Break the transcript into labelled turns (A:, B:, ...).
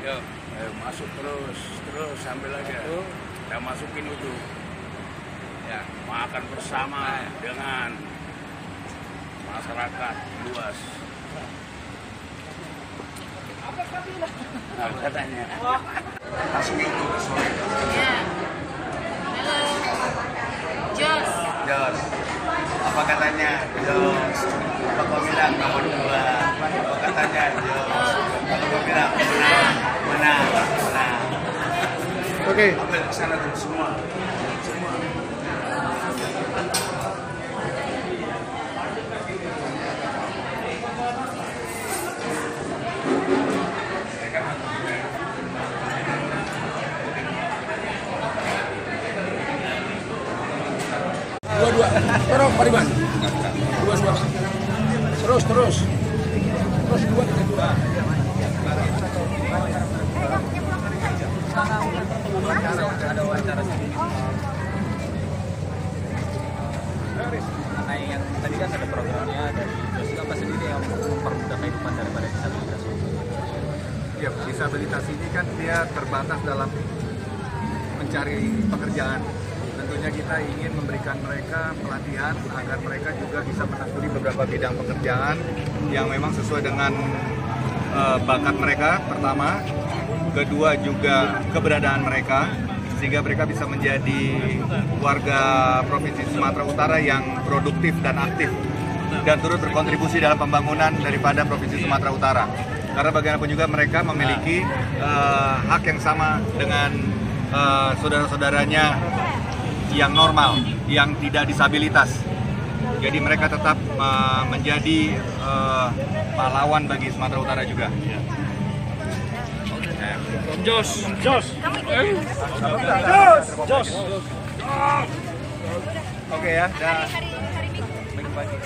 A: Yuk, masuk terus sambil aja. Kita masukin itu. Ya, makan bersama dengan masyarakat luas. Nah, katanya. Masuk itu.
B: Ya. Halo. Jos.
A: Jos. Apa katanya? Jos. Apa kau bilang nomor 2? Apa katanya? Jos. Apa kau bilang? Menang.
C: Oke.
A: Ambil ke sana tuh semua.
C: Dua. Terus, Pariman. Dua. Terus. Terus 2, 3, 2.
D: Ada wawancara sendiri. Karena yang tadi kan ada programnya dari Jos apa sendiri yang mempermudah kehidupan daripada disabilitas.
E: Ya, disabilitas ini kan dia terbatas dalam mencari pekerjaan. Tentunya kita ingin memberikan mereka pelatihan agar mereka juga bisa menekuni beberapa bidang pekerjaan yang memang sesuai dengan bakat mereka, pertama. Kedua juga keberadaan mereka, sehingga mereka bisa menjadi warga Provinsi Sumatera Utara yang produktif dan aktif dan turut berkontribusi dalam pembangunan daripada Provinsi Sumatera Utara. Karena bagaimanapun juga mereka memiliki hak yang sama dengan saudara-saudaranya yang normal, yang tidak disabilitas. Jadi mereka tetap menjadi pahlawan bagi Sumatera Utara juga.
C: Jos.
E: Oke ya, dah.
B: Hari Minggu.
E: Minggu pagi.